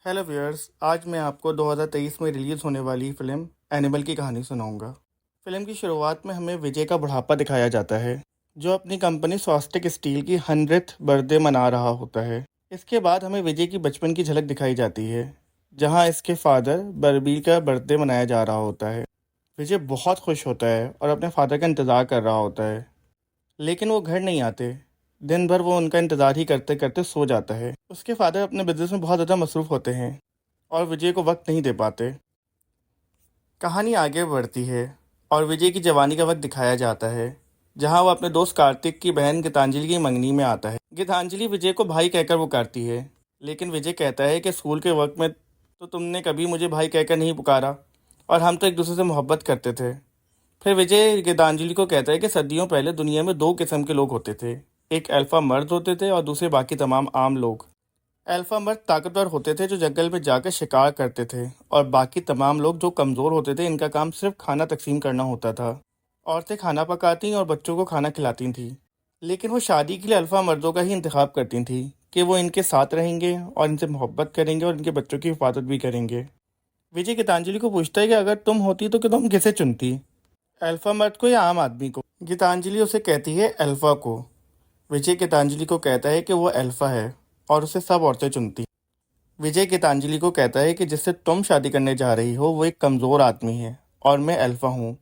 Hello viewers, आज मैं आपको 2023 में रिलीज़ होने वाली फ़िल्म एनिमल की कहानी सुनाऊंगा। फ़िल्म की शुरुआत में हमें विजय का बुढ़ापा दिखाया जाता है, जो अपनी कंपनी स्वास्तिक स्टील की 100th बर्थडे मना रहा होता है। इसके बाद हमें विजय की बचपन की झलक दिखाई जाती है, जहां इसके फादर बलबीर का बर्थडे मनाया जा रहा होता है। विजय बहुत खुश होता है और अपने फादर का इंतज़ार कर रहा होता है, लेकिन वो घर नहीं आते। दिन भर वो उनका इंतज़ार ही करते करते सो जाता है। उसके फादर अपने बिजनेस में बहुत ज़्यादा मसरूफ़ होते हैं और विजय को वक्त नहीं दे पाते। कहानी आगे बढ़ती है और विजय की जवानी का वक्त दिखाया जाता है, जहां वो अपने दोस्त कार्तिक की बहन गीतांजलि की मंगनी में आता है। गीतांजलि विजय को भाई कहकर पुकारती है, लेकिन विजय कहता है कि स्कूल के वक्त में तो तुमने कभी मुझे भाई कहकर नहीं पुकारा और हम तो एक दूसरे से मोहब्बत करते थे। फिर विजय गीतांजलि को कहता है कि सदियों पहले दुनिया में दो किस्म के लोग होते थे। एक अल्फा मर्द होते थे और दूसरे बाकी तमाम आम लोग। अल्फा मर्द ताकतवर होते थे जो जंगल में जाकर शिकार करते थे, और बाकी तमाम लोग जो कमज़ोर होते थे, इनका काम सिर्फ खाना तकसीम करना होता था। औरतें खाना पकाती और बच्चों को खाना खिलाती थीं, लेकिन वो शादी के लिए अल्फा मर्दों का ही इंतखाब करती थीं कि वो इनके साथ रहेंगे और इनसे मोहब्बत करेंगे और इनके बच्चों की हिफाजत भी करेंगे। विजय गीतांजलि को पूछता है कि अगर तुम होती तो तुम किसे चुनती, अल्फा मर्द को या आम आदमी को। गीतांजलि उसे कहती है अल्फा को। विजय गीतांजलि को कहता है कि वो अल्फा है और उसे सब औरतें चुनती। विजय गीतांजलि को कहता है कि जिससे तुम शादी करने जा रही हो वो एक कमज़ोर आदमी है और मैं अल्फा हूँ।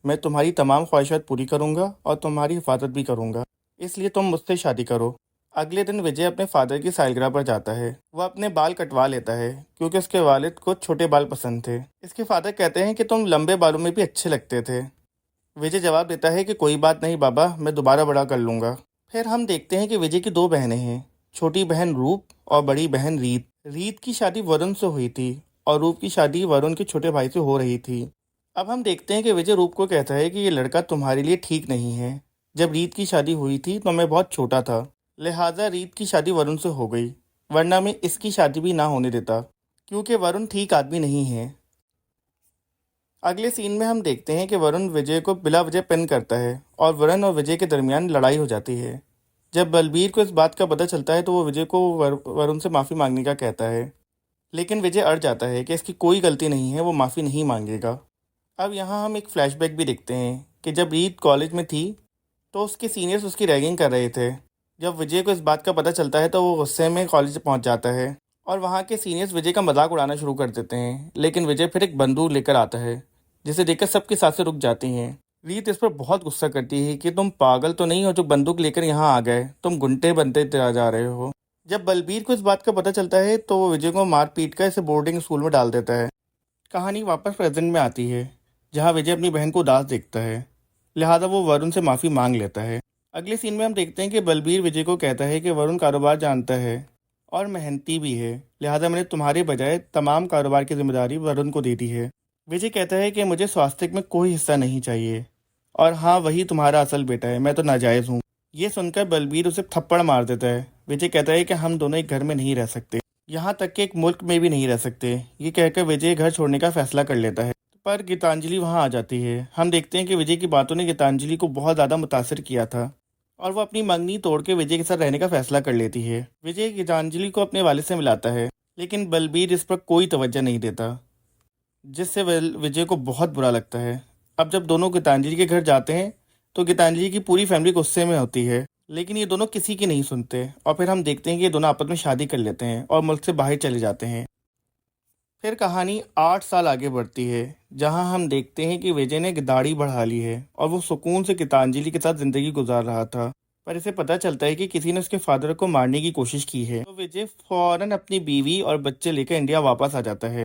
मैं तुम्हारी तमाम ख्वाहिशात पूरी करूँगा और तुम्हारी हिफाजत भी करूँगा, इसलिए तुम मुझसे शादी करो। अगले दिन विजय अपने फादर की सालगिरह पर जाता है। वह अपने बाल कटवा लेता है क्योंकि उसके वालिद को छोटे बाल पसंद थे। इसके फादर कहते हैं कि तुम लंबे बालों में भी अच्छे लगते थे। विजय जवाब देता है कि कोई बात नहीं बाबा, मैं दोबारा बड़ा कर लूँगा। फिर हम देखते हैं कि विजय की दो बहनें हैं, छोटी बहन रूप और बड़ी बहन रीत। रीत की शादी वरुण से हुई थी और रूप की शादी वरुण के छोटे भाई से हो रही थी। अब हम देखते हैं कि विजय रूप को कहता है कि ये लड़का तुम्हारे लिए ठीक नहीं है। जब रीत की शादी हुई थी तो मैं बहुत छोटा था, लिहाजा रीत की शादी वरुण से हो गई, वरना मैं इसकी शादी भी ना होने देता, क्योंकि वरुण ठीक आदमी नहीं है। अगले सीन में हम देखते हैं कि वरुण विजय को बिला वजह पिन करता है और वरुण और विजय के दरमियान लड़ाई हो जाती है। जब बलबीर को इस बात का पता चलता है तो वो विजय को वरुण से माफ़ी मांगने का कहता है, लेकिन विजय अड़ जाता है कि इसकी कोई गलती नहीं है, वो माफ़ी नहीं मांगेगा। अब यहाँ हम एक फ्लैशबैक भी देखते हैं कि जब रीत कॉलेज में थी तो उसके सीनियर्स उसकी रैगिंग कर रहे थे। जब विजय को इस बात का पता चलता है तो वो गुस्से में कॉलेज पहुँच जाता है और वहाँ के सीनियर्स विजय का मजाक उड़ाना शुरू कर देते हैं, लेकिन विजय फिर एक बंदूक लेकर आता है, जिसे देखकर सबकी सांसें रुक जाती हैं। रीत इस पर बहुत गुस्सा करती है कि तुम पागल तो नहीं हो जो बंदूक लेकर यहाँ आ गए, तुम गुंडे बनते जा रहे हो। जब बलबीर को इस बात का पता चलता है तो वो विजय को मार पीट कर इसे बोर्डिंग स्कूल में डाल देता है। कहानी वापस प्रेजेंट में आती है, जहाँ विजय अपनी बहन को उदास देखता है, लिहाजा वो वरुण से माफ़ी मांग लेता है। अगले सीन में हम देखते हैं कि बलबीर विजय को कहता है कि वरुण कारोबार जानता है और मेहनती भी है, लिहाजा मैंने तुम्हारे बजाय तमाम कारोबार की जिम्मेदारी वरुण को दे दी है। विजय कहता है कि मुझे स्वास्थ्य में कोई हिस्सा नहीं चाहिए और हाँ, वही तुम्हारा असल बेटा है, मैं तो नाजायज़ हूँ। ये सुनकर बलबीर उसे थप्पड़ मार देता है। विजय कहता है कि हम दोनों एक घर में नहीं रह सकते, यहाँ तक कि एक मुल्क में भी नहीं रह सकते। ये कहकर विजय घर छोड़ने का फैसला कर लेता है, पर गीतांजलि वहाँ आ जाती है। हम देखते हैं कि विजय की बातों ने गीतांजलि को बहुत ज़्यादा मुतासर किया था और वो अपनी मंगनी तोड़ के विजय के साथ रहने का फैसला कर लेती है। विजय गीतांजलि को अपने वालिद से मिलाता है, लेकिन बलबीर इस पर कोई तवज्जो नहीं देता, जिससे विजय को बहुत बुरा लगता है। अब जब दोनों गीतांजलि के घर जाते हैं तो गीतांजलि की पूरी फैमिली गुस्से में होती है, लेकिन ये दोनों किसी की नहीं सुनते और फिर हम देखते हैं कि ये दोनों आपस में शादी कर लेते हैं और मुल्क से बाहर चले जाते हैं। फिर कहानी 8 साल आगे बढ़ती है, जहां हम देखते हैं कि विजय ने दाढ़ी बढ़ा ली है और वो सुकून से गीतांजलि के साथ जिंदगी गुजार रहा था, पर इसे पता चलता है कि किसी ने उसके फादर को मारने की कोशिश की है। तो विजय फौरन अपनी बीवी और बच्चे लेकर इंडिया वापस आ जाता है।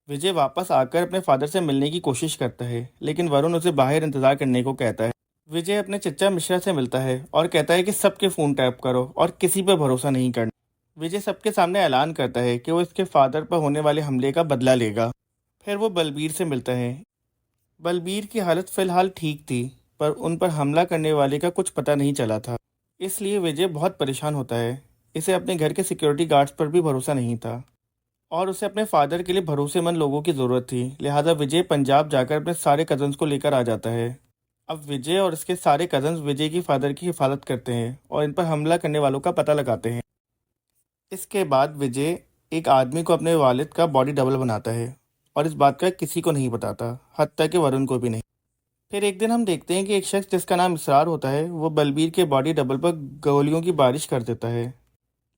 विजय वापस आकर अपने फादर से मिलने की कोशिश करता है, लेकिन वरुण उसे बाहर इंतजार करने को कहता है। विजय अपने चचा मिश्रा से मिलता है और कहता है कि सबके फ़ोन टैप करो और किसी पर भरोसा नहीं करना। विजय सबके सामने ऐलान करता है कि वो इसके फादर पर होने वाले हमले का बदला लेगा। फिर वो बलबीर से मिलता है। बलबीर की हालत फ़िलहाल ठीक थी, पर उन पर हमला करने वाले का कुछ पता नहीं चला था, इसलिए विजय बहुत परेशान होता है। इसे अपने घर के सिक्योरिटी गार्ड्स पर भी भरोसा नहीं था और उसे अपने फादर के लिए भरोसेमंद लोगों की ज़रूरत थी, लिहाजा विजय पंजाब जाकर अपने सारे कज़न्स को लेकर आ जाता है। अब विजय और उसके सारे कज़न्स विजय की फादर की हिफाजत करते हैं और इन पर हमला करने वालों का पता लगाते हैं। इसके बाद विजय एक आदमी को अपने वालिद का बॉडी डबल बनाता है और इस बात का किसी को नहीं बताता, हत्ता कि वरुण को भी नहीं। फिर एक दिन हम देखते हैं कि एक शख्स जिसका नाम इसरार होता है वो बलबीर के बॉडी डबल पर गोलियों की बारिश कर देता है,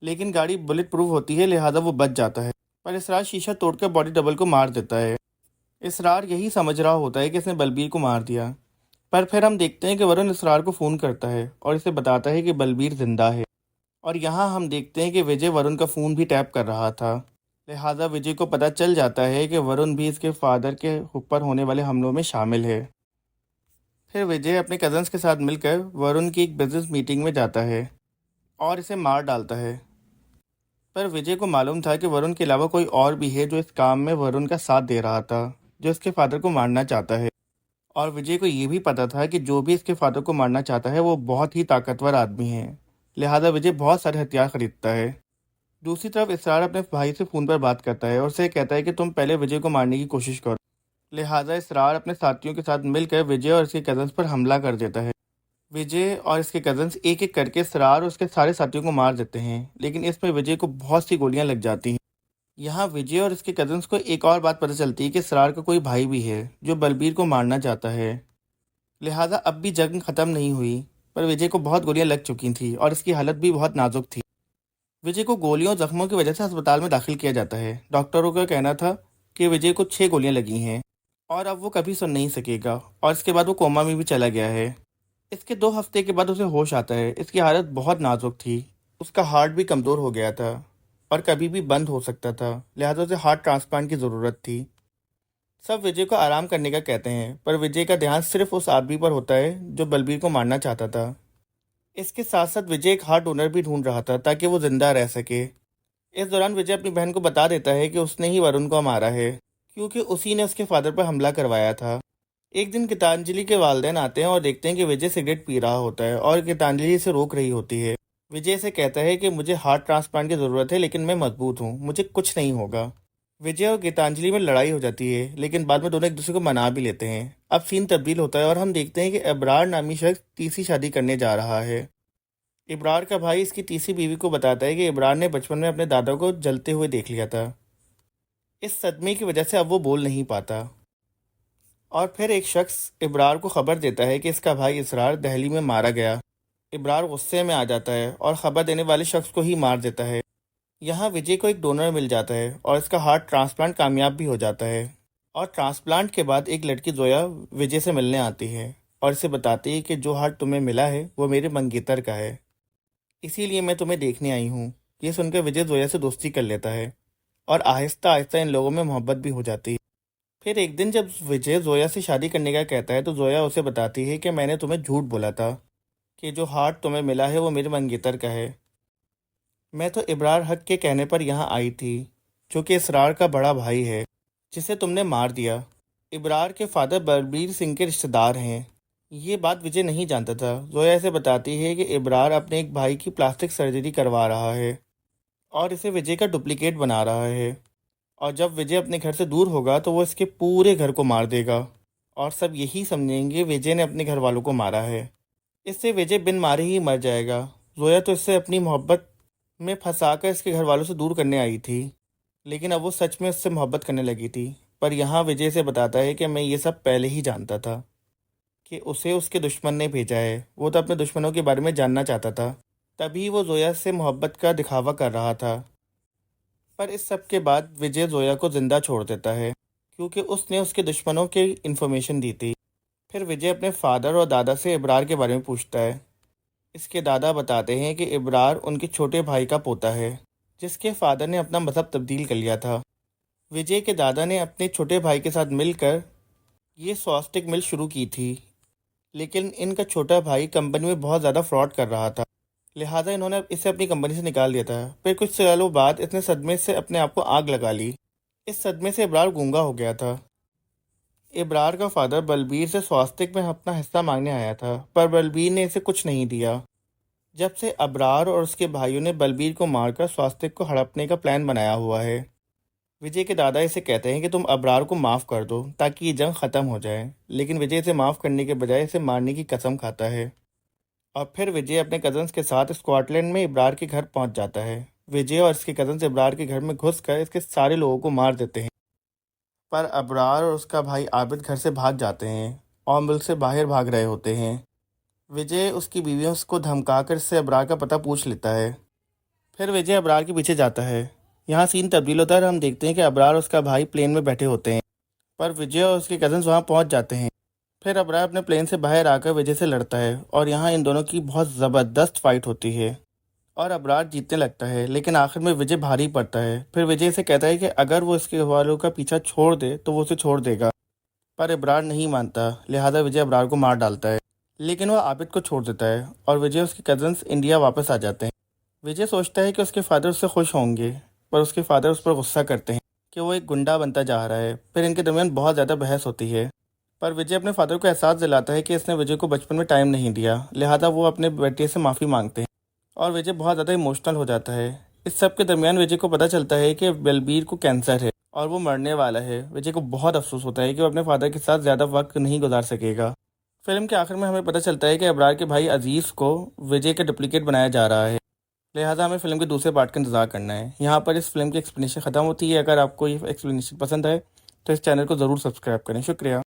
लेकिन गाड़ी बुलेट प्रूफ होती है लिहाजा वो बच जाता है। पर इसरार शीशा तोड़कर बॉडी डबल को मार देता है। इसरार यही समझ रहा होता है कि इसने बलबीर को मार दिया। पर फिर हम देखते हैं कि वरुण इसरार को फ़ोन करता है और इसे बताता है कि बलबीर जिंदा है। और यहाँ हम देखते हैं कि विजय वरुण का फ़ोन भी टैप कर रहा था, लिहाजा विजय को पता चल जाता है कि वरुण भी इसके फादर के ऊपर होने वाले हमलों में शामिल है। फिर विजय अपने कज़न्स के साथ मिलकर वरुण की एक बिजनेस मीटिंग में जाता है और इसे मार डालता है। पर विजय को मालूम था कि वरुण के अलावा कोई और भी है जो इस काम में वरुण का साथ दे रहा था, जो इसके फादर को मारना चाहता है। और विजय को ये भी पता था कि जो भी इसके फादर को मारना चाहता है वो बहुत ही ताकतवर आदमी है, लिहाजा विजय बहुत सारे हथियार खरीदता है। दूसरी तरफ इसरार अपने भाई से फ़ोन पर बात करता है और उसे कहता है कि तुम पहले विजय को मारने की कोशिश करो। लिहाजा इसरार अपने साथियों के साथ मिलकर विजय और इसके कज़न्स पर हमला कर देता है। विजय और इसके कज़न्स एक एक करके इसरार और उसके सारे साथियों को मार देते हैं, लेकिन इसमें विजय को बहुत सी गोलियां लग जाती हैं। यहाँ विजय और इसके कज़न्स को एक और बात पता चलती है कि इसरार का कोई भाई भी है जो बलबीर को मारना चाहता है। लिहाजा अब भी जंग ख़त्म नहीं हुई, पर विजय को बहुत गोलियां लग चुकी थी और इसकी हालत भी बहुत नाजुक थी। विजय को गोलियों और जख्मों की वजह से अस्पताल में दाखिल किया जाता है। डॉक्टरों का कहना था कि विजय को 6 गोलियां लगी हैं और अब वो कभी सुन नहीं सकेगा, और इसके बाद वो कोमा में भी चला गया है। इसके 2 हफ्ते के बाद उसे होश आता है। इसकी हालत बहुत नाजुक थी, उसका हार्ट भी कमज़ोर हो गया था और कभी भी बंद हो सकता था, लिहाजा उसे हार्ट ट्रांसप्लांट की ज़रूरत थी। सब विजय को आराम करने का कहते हैं, पर विजय का ध्यान सिर्फ उस आदमी पर होता है जो बलबीर को मारना चाहता था। इसके साथ साथ विजय एक हार्ट डोनर भी ढूंढ रहा था ताकि वो जिंदा रह सके। इस दौरान विजय अपनी बहन को बता देता है कि उसने ही वरुण को मारा है, क्योंकि उसी ने उसके फादर पर हमला करवाया था। एक दिन गीतांजलि के वालिदैन आते हैं और देखते हैं कि विजय सिगरेट पी रहा होता है और गीतांजलि इसे रोक रही होती है। विजय से कहता है कि मुझे हार्ट ट्रांसप्लांट की ज़रूरत है, लेकिन मैं मजबूत हूँ, मुझे कुछ नहीं होगा। विजय और गीतांजलि में लड़ाई हो जाती है, लेकिन बाद में दोनों एक दूसरे को मना भी लेते हैं। अब सीन तब्दील होता है और हम देखते हैं कि अबरार नामी शख्स तीसरी शादी करने जा रहा है। इब्रार का भाई इसकी तीसरी बीवी को बताता है कि इब्रार ने बचपन में अपने दादा को जलते हुए देख लिया था। इस सदमे की वजह से अब वो बोल नहीं पाता। और फिर एक शख्स इब्रार को खबर देता है कि इसका भाई इसरार दिल्ली में मारा गया। इब्रार गुस्से में आ जाता है और खबर देने वाले शख्स को ही मार देता है। यहाँ विजय को एक डोनर मिल जाता है और इसका हार्ट ट्रांसप्लांट कामयाब भी हो जाता है। और ट्रांसप्लांट के बाद एक लड़की जोया विजय से मिलने आती है और इसे बताती है कि जो हार्ट तुम्हें मिला है वो मेरे मंगेतर का है, इसीलिए मैं तुम्हें देखने आई हूँ। ये सुनकर विजय जोया से दोस्ती कर लेता है और आहिस्ता आहिस्ता इन लोगों में मोहब्बत भी हो जाती है। फिर एक दिन जब विजय जोया से शादी करने का कहता है तो जोया उसे बताती है कि मैंने तुम्हें झूठ बोला था कि जो हार्ट तुम्हें मिला है वो मेरे मंगेतर का है। मैं तो इब्रार हक के कहने पर यहाँ आई थी, जो कि इसरार का बड़ा भाई है जिसे तुमने मार दिया। इब्रार के फादर बलबीर सिंह के रिश्तेदार हैं। ये बात विजय नहीं जानता था। जोया इसे बताती है कि इब्रार अपने एक भाई की प्लास्टिक सर्जरी करवा रहा है और इसे विजय का डुप्लीकेट बना रहा है, और जब विजय अपने घर से दूर होगा तो वो इसके पूरे घर को मार देगा और सब यही समझेंगे विजय ने अपने घर वालों को मारा है। इससे विजय बिन मारे ही मर जाएगा। जोया तो इससे अपनी मोहब्बत में फंसाकर इसके घर वालों से दूर करने आई थी, लेकिन अब वो सच में उससे मोहब्बत करने लगी थी। पर यहाँ विजय से बताता है कि मैं ये सब पहले ही जानता था कि उसे उसके दुश्मन ने भेजा है। वो तो अपने दुश्मनों के बारे में जानना चाहता था, तभी वो जोया से मोहब्बत का दिखावा कर रहा था। पर इस सब के बाद विजय जोया को जिंदा छोड़ देता है, क्योंकि उसने उसके दुश्मनों की इन्फॉर्मेशन दी थी। फिर विजय अपने फादर और दादा से इब्रार के बारे में पूछता है। इसके दादा बताते हैं कि इब्रार उनके छोटे भाई का पोता है, जिसके फादर ने अपना मज़हब तब्दील कर लिया था। विजय के दादा ने अपने छोटे भाई के साथ मिलकर ये स्वास्टिक मिल शुरू की थी, लेकिन इनका छोटा भाई कंपनी में बहुत ज़्यादा फ्रॉड कर रहा था, लिहाजा इन्होंने इसे अपनी कंपनी से निकाल दिया था। फिर कुछ सालों बाद इसने सदमे से अपने आप को आग लगा ली। इस सदमे से इब्रार गूंगा हो गया था। इब्रार का फादर बलबीर से स्वास्तिक में अपना हिस्सा मांगने आया था, पर बलबीर ने इसे कुछ नहीं दिया। जब से अबरार और उसके भाइयों ने बलबीर को मारकर स्वास्तिक को हड़पने का प्लान बनाया हुआ है। विजय के दादा इसे कहते हैं कि तुम अबरार को माफ़ कर दो ताकि ये जंग ख़त्म हो जाए, लेकिन विजय इसे माफ़ करने के बजाय इसे मारने की कसम खाता है। और फिर विजय अपने कज़न्स के साथ स्कॉटलैंड में इब्रार के घर पहुंच जाता है। विजय और इसके कज़न अबरार के घर में घुसकर इसके सारे लोगों को मार देते हैं। पर अबरार और उसका भाई आबिद घर से भाग जाते हैं और मुल्क से बाहर भाग रहे होते हैं। विजय उसकी बीवियों को धमकाकर इससे अबरार का पता पूछ लेता है। फिर विजय अबरार के पीछे जाता है। यहाँ सीन तब्दील होता है और हम देखते हैं कि अबरार और उसका भाई प्लेन में बैठे होते हैं, पर विजय और उसके कज़न्स वहाँ पहुँच जाते हैं। फिर अबरार अपने प्लेन से बाहर आकर विजय से लड़ता है और यहाँ इन दोनों की बहुत ज़बरदस्त फाइट होती है और अबरार जीतने लगता है, लेकिन आखिर में विजय भारी पड़ता है। फिर विजय इसे कहता है कि अगर वो इसके वालों का पीछा छोड़ दे तो वो उसे छोड़ देगा, पर अबरार नहीं मानता। लिहाजा विजय अबरार को मार डालता है, लेकिन वह आबिद को छोड़ देता है और विजय उसके कज़न्स इंडिया वापस आ जाते हैं। विजय सोचता है कि उसके फादर उससे खुश होंगे, पर उसके फादर उस पर गुस्सा करते हैं कि वो एक गुंडा बनता जा रहा है। फिर इनके दरमियान बहुत ज़्यादा बहस होती है, पर विजय अपने फादर को एहसास दिलाता है कि इसने विजय को बचपन में टाइम नहीं दिया। लिहाजा वो अपने बेटे से माफ़ी मांगते हैं और विजय बहुत ज़्यादा इमोशनल हो जाता है। इस सब के दरमियान विजय को पता चलता है कि बलबीर को कैंसर है और वो मरने वाला है। विजय को बहुत अफसोस होता है कि वो अपने फादर के साथ ज़्यादा वक्त नहीं गुजार सकेगा। फिल्म के आखिर में हमें पता चलता है कि अबरार के भाई अजीज़ को विजय का डुप्लीकेट बनाया जा रहा है। लिहाजा हमें फिल्म के दूसरे पार्ट का इंतजार करना है। यहाँ पर इस फिल्म की एक्सप्लेनेशन ख़त्म होती है। अगर आपको ये एक्सप्लेनेशन पसंद आए तो इस चैनल को ज़रूर सब्सक्राइब करें। शुक्रिया।